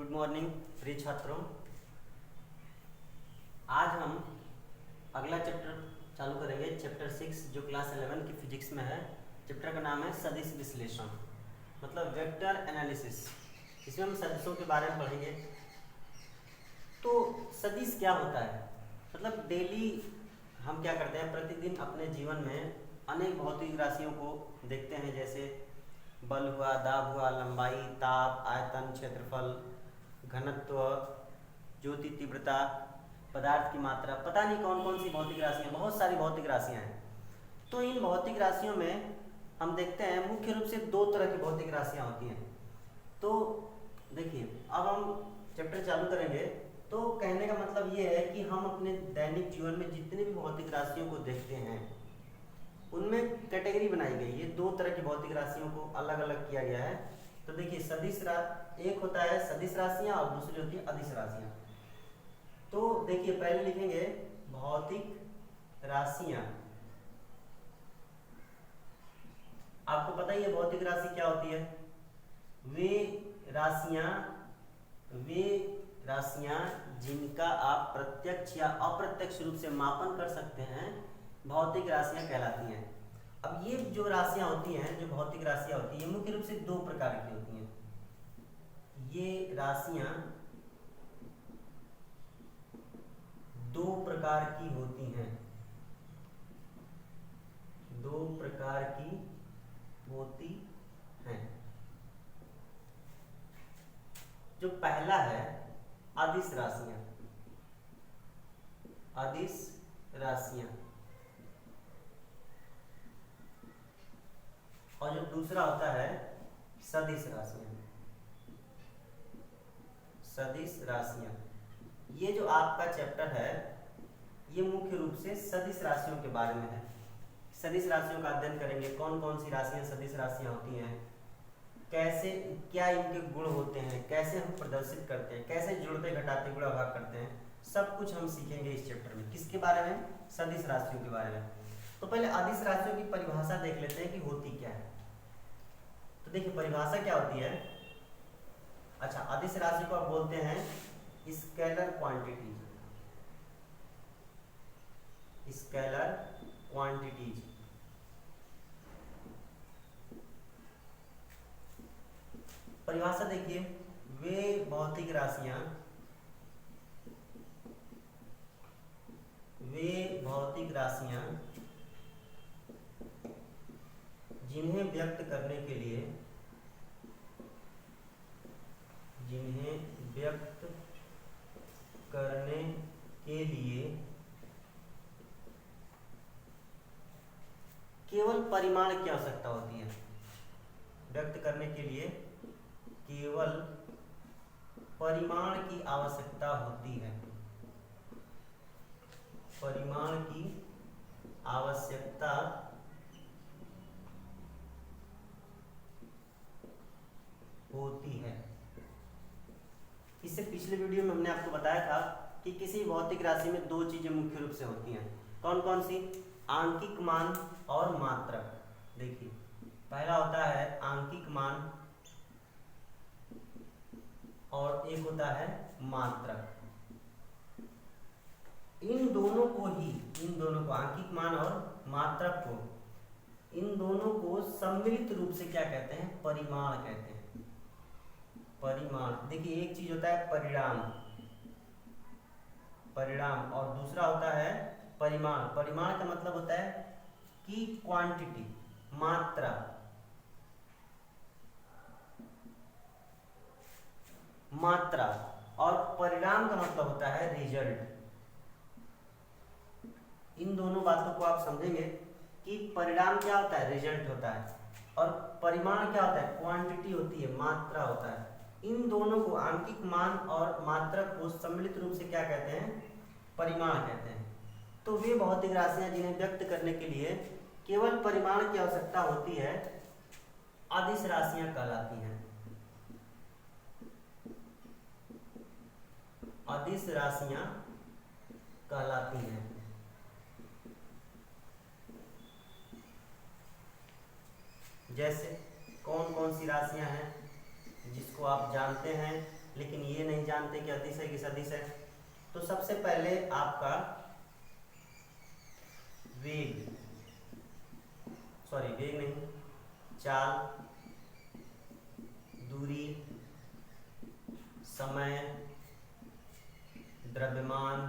Good morning प्रिय छात्रों। आज हम अगला चैप्टर चालू करेंगे, चैप्टर 6 जो क्लास 11 की फिजिक्स में है। चैप्टर का नाम है सदिश विश्लेषण, मतलब वेक्टर एनालिसिस। इसमें हम सदिशों के बारे में पढ़ेंगे। तो सदिश क्या होता है, मतलब डेली हम क्या करते हैं, प्रतिदिन अपने जीवन में अनेक भौतिक राशियों को देखते हैं, जैसे बल हुआ, दाब हुआ, लंबाई, ताप, आयतन, क्षेत्रफल, घनत्व, ज्योति तीव्रता, पदार्थ की मात्रा, पता नहीं कौन कौन सी भौतिक राशियाँ, बहुत सारी भौतिक राशियाँ हैं। तो इन भौतिक राशियों में हम देखते हैं मुख्य रूप से दो तरह की भौतिक राशियाँ होती हैं। तो देखिए, अब हम चैप्टर चालू करेंगे। तो कहने का मतलब ये है कि हम अपने दैनिक जीवन में जितने भी भौतिक राशियों को देखते हैं उनमें कैटेगरी बनाई गई है। दो तरह की भौतिक राशियों को अलग अलग किया गया है। तो देखिए, एक होता है सदिश राशियां और दूसरी होती है अदिश राशियां। तो देखिए, पहले लिखेंगे भौतिक राशियां। आपको पता ही है भौतिक राशि क्या होती है। वे राशियां जिनका आप प्रत्यक्ष या अप्रत्यक्ष रूप से मापन कर सकते हैं, भौतिक राशियां कहलाती हैं। अब ये जो राशियां होती हैं, जो भौतिक राशियां होती हैं, मुख्य रूप से दो प्रकार की होती हैं। ये राशियां दो प्रकार की होती हैं, दो प्रकार की होती हैं। जो पहला है अदिश राशियां, अदिश राशियां, और जो दूसरा होता है सदिश राशियां, सदिश राशियां। ये जो आपका चैप्टर है ये मुख्य रूप से सदिश राशियों के बारे में है। सदिश राशियों का अध्ययन करेंगे, कौन कौन सी राशियां सदिश राशियां होती हैं, कैसे, क्या इनके गुण होते हैं, कैसे हम प्रदर्शित करते हैं, कैसे जोड़ते घटाते गुणा भाग करते हैं, सब कुछ हम सीखेंगे इस चैप्टर में। किसके बारे में? सदिश राशियों के बारे में। तो पहले अदिश राशियों की परिभाषा देख लेते हैं कि होती क्या है। तो देखिए, परिभाषा क्या होती है। अच्छा, अदिश राशि को आप बोलते हैं स्केलर क्वांटिटीज, स्केलर क्वांटिटीज। परिभाषा देखिए, वे भौतिक राशियां, वे भौतिक राशियां जिन्हें व्यक्त करने के लिए, जिन्हें व्यक्त करने के लिए केवल परिमाण की आवश्यकता होती है। व्यक्त करने के लिए केवल परिमाण की आवश्यकता होती है, परिमाण की आवश्यकता होती है। इससे पिछले वीडियो में हमने आपको बताया था कि किसी भौतिक राशि में दो चीजें मुख्य रूप से होती हैं। कौन कौन सी? आंकिक मान और मात्रक। देखिए, पहला होता है आंकिक मान और एक होता है मात्रक। इन दोनों को ही, इन दोनों को, आंकिक मान और मात्रक को, इन दोनों को सम्मिलित रूप से क्या कहते हैं? परिमाण कहते हैं। परिमाण। देखिए, एक चीज होता है परिणाम, परिणाम, और दूसरा होता है परिमाण। परिमाण का मतलब होता है कि क्वांटिटी, मात्रा। मात्रा, और परिणाम का मतलब होता है रिजल्ट। इन दोनों बातों को आप समझेंगे कि परिणाम क्या होता है? रिजल्ट होता है, और परिमाण क्या होता है? क्वांटिटी होती है, मात्रा होता है। इन दोनों को, आंकिक मान और मात्रक को सम्मिलित रूप से क्या कहते हैं? परिमाण कहते हैं। तो वे भौतिक राशियां जिन्हें व्यक्त करने के लिए केवल परिमाण की आवश्यकता होती है, अदिश राशियां कहलाती हैं। अदिश राशियां कहलाती हैं। जैसे कौन कौन सी राशियां हैं जिसको आप जानते हैं लेकिन ये नहीं जानते कि अदिश है कि सदिश है। तो सबसे पहले आपका वेग नहीं, चाल, दूरी, समय, द्रव्यमान,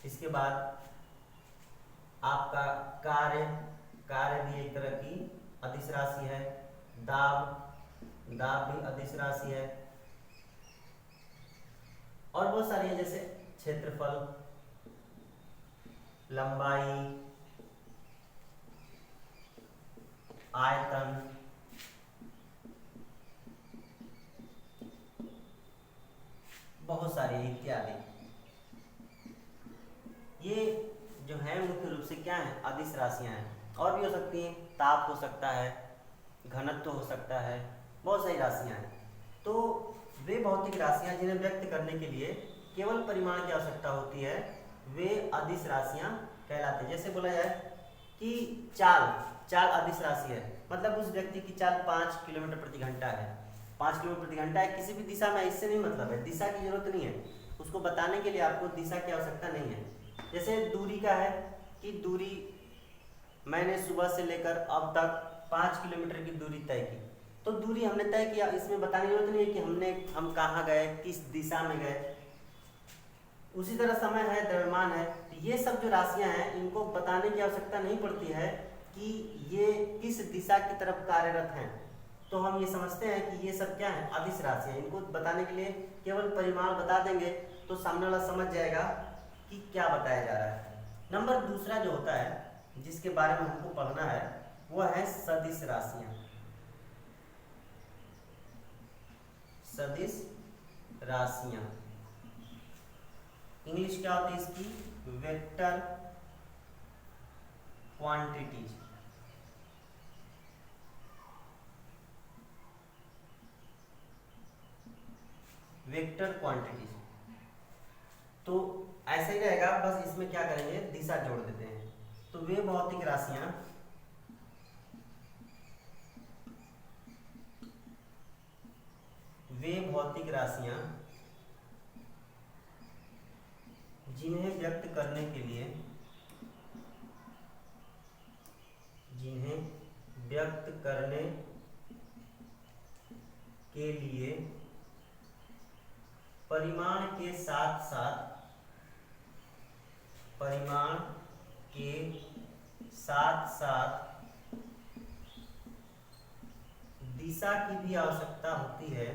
इसके बाद आपका कार्य भी एक तरह की अदिश राशि है, दाब भी अदिश राशि है, और बहुत सारी है जैसे क्षेत्रफल, लंबाई, आयतन, बहुत सारी इत्यादि। ये जो है मुख्य रूप से क्या है, अदिश राशियां हैं। और भी हो सकती हैं, ताप हो सकता है, घनत्व हो सकता है, बहुत सारी राशियां हैं। तो वे भौतिक राशियां जिन्हें व्यक्त करने के लिए केवल परिमाण की आवश्यकता होती है, वे अदिश राशियां कहलाती हैं। जैसे बोला जाए कि चाल अदिश राशि है, मतलब उस व्यक्ति की चाल 5 किलोमीटर प्रति घंटा है। 5 किलोमीटर प्रति घंटा है, किसी भी दिशा में, इससे नहीं मतलब है, दिशा की जरूरत नहीं है उसको बताने के लिए, आपको दिशा की आवश्यकता नहीं है। जैसे दूरी का है कि दूरी मैंने सुबह से लेकर अब तक 5 किलोमीटर की दूरी तय की, तो दूरी हमने तय किया, इसमें बताने की जरूरत नहीं है कि हम कहाँ गए, किस दिशा में गए। उसी तरह समय है, द्रव्यमान है, ये सब जो राशियां हैं इनको बताने की आवश्यकता नहीं पड़ती है कि ये किस दिशा की तरफ कार्यरत हैं। तो हम ये समझते हैं कि ये सब क्या है, अदिश राशियां। इनको बताने के लिए केवल परिमाण बता देंगे तो सामने वाला समझ जाएगा कि क्या बताया जा रहा है। नंबर दूसरा जो होता है जिसके बारे में हमको पढ़ना है वो है सदिश राशियां। सदिश राशियां इंग्लिश क्या होती है इसकी, वेक्टर क्वांटिटीज। वेक्टर क्वांटिटीज तो ऐसे ही रहेगा, बस इसमें क्या करेंगे, दिशा जोड़ देते हैं। तो वे भौतिक राशियां जिन्हें व्यक्त करने के लिए परिमाण के साथ साथ दिशा की भी आवश्यकता होती है,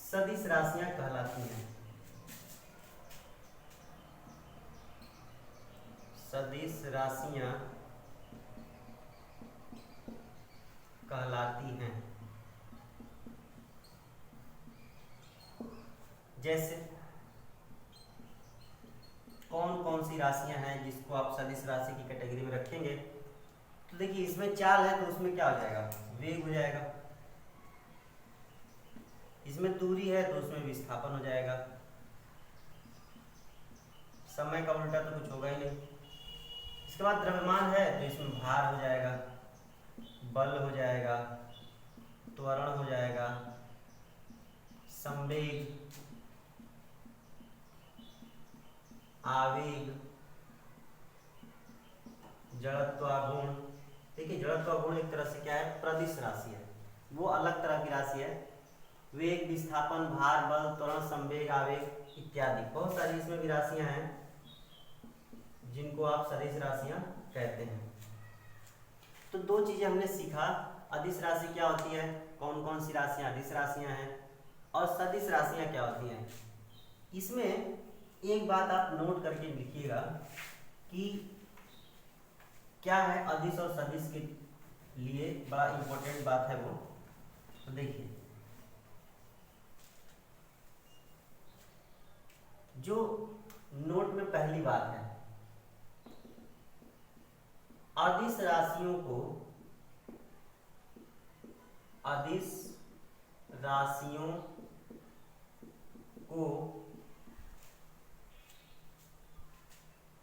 सदिश राशियां कहलाती हैं। सदिश राशियां कहलाती हैं। जैसे कौन कौन सी राशियां हैं जिसको आप सदिश राशि की कैटेगरी में रखेंगे? तो देखिए, इसमें चाल है तो उसमें क्या हो जाएगा, वेग हो जाएगा। इसमें दूरी है तो उसमें विस्थापन हो जाएगा। समय का उल्टा तो कुछ होगा ही नहीं। इसके बाद द्रव्यमान है तो इसमें भार हो जाएगा, बल हो जाएगा, त्वरण हो जाएगा, संवेग, आवेग, जड़त्वागुण। देखिए, जड़त्वागुण एक तरह से क्या है, प्रदिश राशि है, वो अलग तरह की राशि है। वेग, विस्थापन, भार, बल, त्वरण, संवेग, आवेग इत्यादि बहुत सारी इसमें भी राशियां हैं जिनको आप सदिश राशियां कहते हैं। तो दो चीजें हमने सीखा, अदिश राशि क्या होती है, कौन कौन सी राशियां अदिश राशियां हैं, और सदिश राशियां क्या होती हैं। इसमें एक बात आप नोट करके लिखिएगा कि क्या है अदिश और सदिश के लिए बड़ा इंपॉर्टेंट बात है वो। तो देखिए, जो नोट में पहली बात है, अदिश राशियों को अदिश राशियों को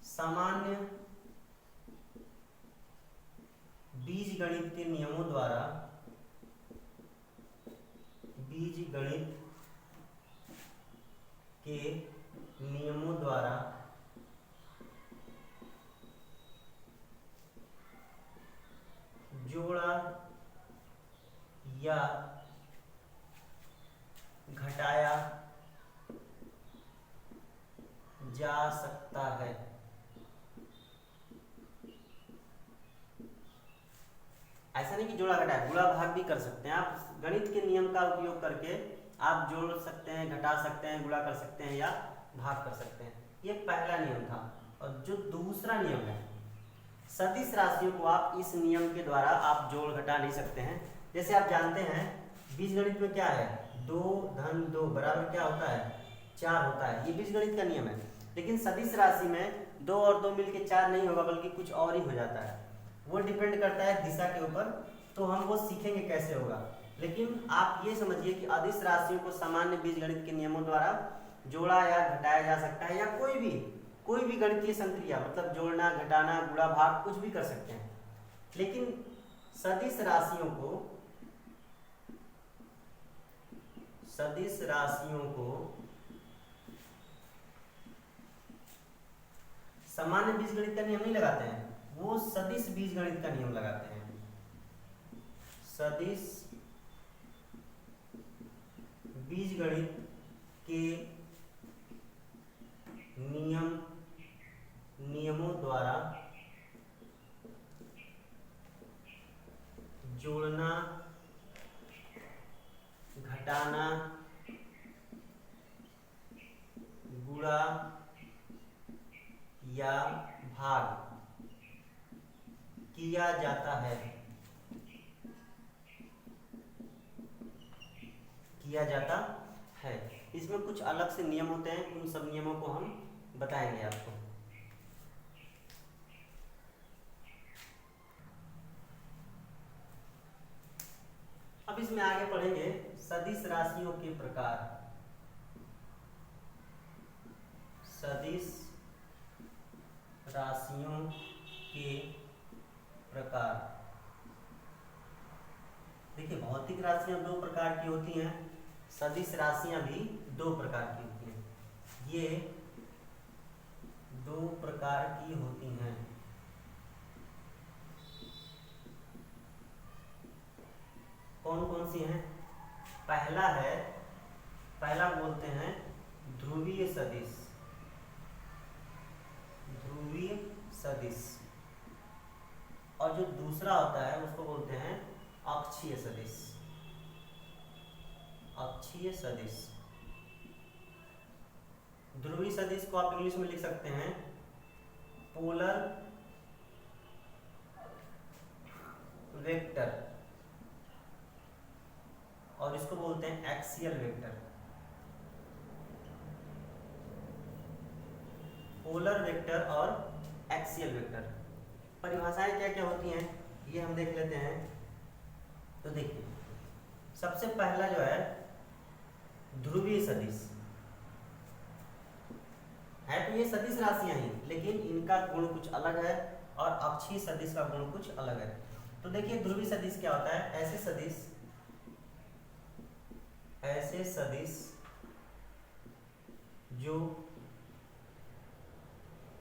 सामान्य बीजगणित के नियमों द्वारा जोड़ा या घटाया जा सकता है। ऐसा नहीं कि जोड़ा घटाया, गुणा भाग भी कर सकते हैं आप। गणित के नियम का उपयोग करके आप जोड़ सकते हैं, घटा सकते हैं, गुणा कर सकते हैं या भाग कर सकते हैं। ये पहला नियम था। और जो दूसरा नियम है, सदिश राशियों को आप इस नियम के द्वारा आप जोड़ घटा नहीं सकते हैं। जैसे आप जानते हैं बीजगणित में क्या है, 2 धन 2 बराबर क्या होता है, 4 होता है। ये बीजगणित का नियम है। लेकिन सदिश राशि में 2 और 2 मिलके 4 नहीं होगा, बल्कि कुछ और ही हो जाता है। वो डिपेंड करता है दिशा के ऊपर, तो हम वो सीखेंगे कैसे होगा। लेकिन आप ये समझिए कि अदिश राशियों को सामान्य बीजगणित के नियमों द्वारा जोड़ा या घटाया जा सकता है, या कोई भी गणितीय संक्रिया, मतलब जोड़ना, घटाना, गुणा, भाग कुछ भी कर सकते हैं। लेकिन सदिश राशियों को सामान्य बीजगणित का नियम नहीं लगाते हैं, वो सदिश बीजगणित का नियम लगाते हैं। सदिश बीजगणित के नियमों द्वारा जोड़ना, घटाना, गुणा या भाग किया जाता है। इसमें कुछ अलग से नियम होते हैं, उन सब नियमों को हम बताएंगे आपको। अब इसमें आगे पढ़ेंगे सदिश राशियों के प्रकार। सदिश राशियों के प्रकार। देखिए, भौतिक राशियां 2 प्रकार की होती हैं, सदिश राशियां भी 2 प्रकार की होती हैं। ये 2 प्रकार की होती हैं। कौन कौन सी हैं? पहला बोलते हैं ध्रुवीय सदिश। और जो दूसरा होता है उसको बोलते हैं अक्षीय सदिश। ध्रुवीय सदिश को आप इंग्लिश में लिख सकते हैं पोलर वेक्टर, और इसको बोलते हैं एक्सियल वेक्टर। पोलर वेक्टर और एक्सियल वेक्टर। परिभाषाएं क्या क्या होती हैं ये हम देख लेते हैं। तो देखिए, सबसे पहला जो है ध्रुवीय सदिश है। तो ये सदिश राशियां ही, लेकिन इनका गुण कुछ अलग है और अक्षीय सदिश का गुण कुछ अलग है। तो देखिए, ध्रुवीय सदिश क्या होता है? ऐसे सदिश जो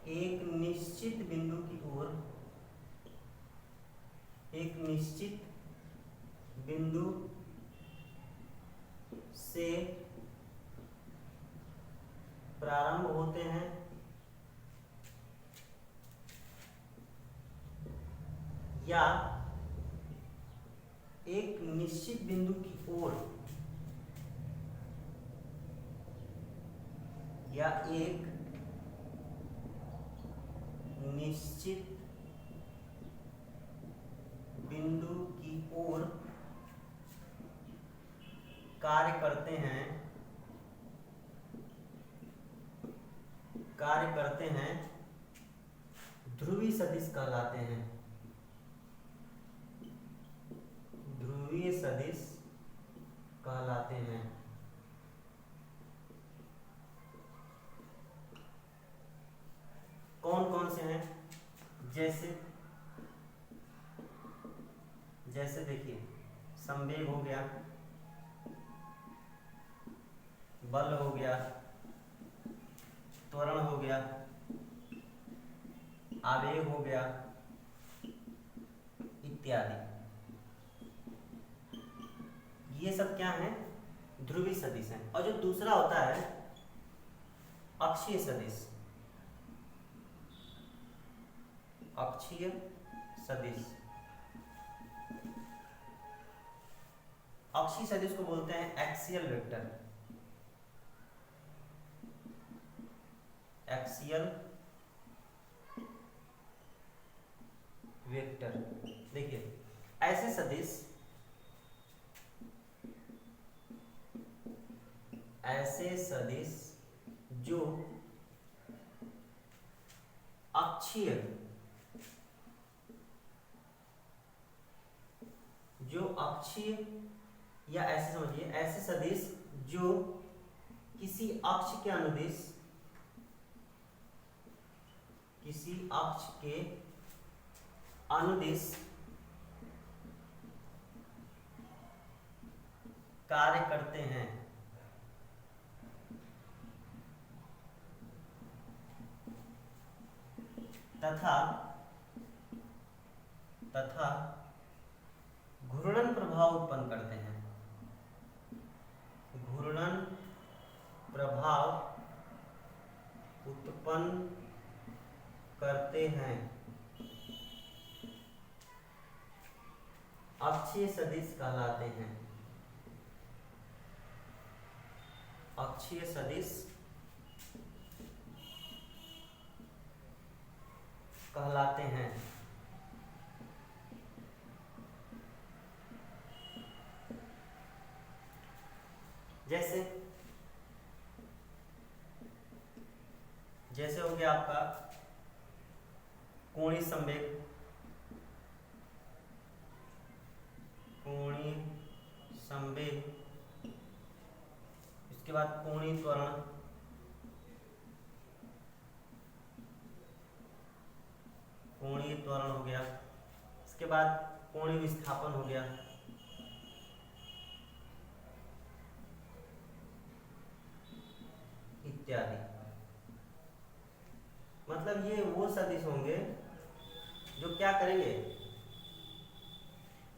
एक निश्चित बिंदु की ओर, एक निश्चित बिंदु से प्रारंभ होते हैं या एक निश्चित बिंदु की ओर, या एक निश्चित बिंदु की ओर कार्य करते हैं ध्रुवीय सदिश कहलाते हैं। ध्रुवीय सदिश कहलाते देखिए संवेग हो गया, बल हो गया, त्वरण हो गया, आवेग हो गया इत्यादि। ये सब क्या है? ध्रुवीय सदिश है। और जो दूसरा होता है अक्षीय सदिश, अक्षीय सदिश, अक्षीय सदिश को बोलते हैं एक्सियल वेक्टर, एक्सियल वेक्टर। देखिए ऐसे सदिश, ऐसे सदिश जो अक्षीय, जो अक्षीय या ऐसे समझिए ऐसे सदिश जो किसी अक्ष के अनुदिश, किसी अक्ष के अनुदिश कार्य करते हैं तथा घूर्णन प्रभाव उत्पन्न करते हैं, घूर्णन प्रभाव उत्पन्न करते हैं, अक्षीय सदिश कहलाते हैं, अक्षीय सदिश कहलाते हैं। जैसे जैसे हो गया आपका कोणीय संवेग, कोणीय संवेग, इसके बाद कोणीय त्वरण, कोणीय त्वरण हो गया, इसके बाद कोणीय विस्थापन हो गया, इत्यादि। मतलब ये वो सदिश होंगे जो क्या करेंगे?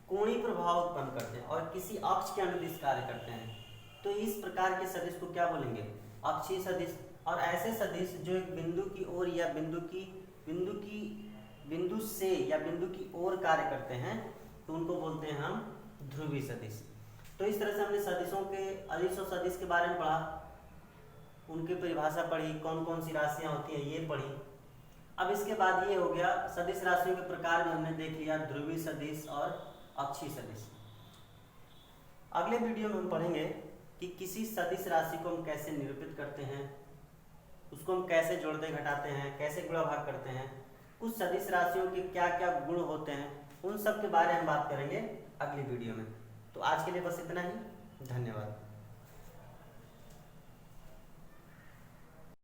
कोणीय प्रभाव उत्पन्न करते हैं और किसी अक्ष के अनुदिश कार्य करते हैं। तो इस प्रकार के सदिश को क्या बोलेंगे? अक्षीय सदिश। और ऐसे सदिश जो एक बिंदु की ओर या बिंदु से या बिंदु की ओर कार्य करते हैं तो उनको बोलते हैं हम ध्रुवीय सदिश। तो इस तरह से हमने सदिशों के अदिश और सदिश के बारे में पढ़ा, उनकी परिभाषा पढ़ी, कौन कौन सी राशियां होती हैं ये पढ़ी। अब इसके बाद ये हो गया सदिश राशियों के प्रकार में हमने देख लिया ध्रुवीय सदिश और अक्षीय सदिश। अगले वीडियो में हम पढ़ेंगे कि किसी सदिश राशि को हम कैसे निरूपित करते हैं, उसको हम कैसे जोड़ते घटाते हैं, कैसे गुणा भाग करते हैं, कुछ सदिश राशियों के क्या क्या गुण होते हैं, उन सब के बारे में हम बात करेंगे अगली वीडियो में। तो आज के लिए बस इतना ही, धन्यवाद।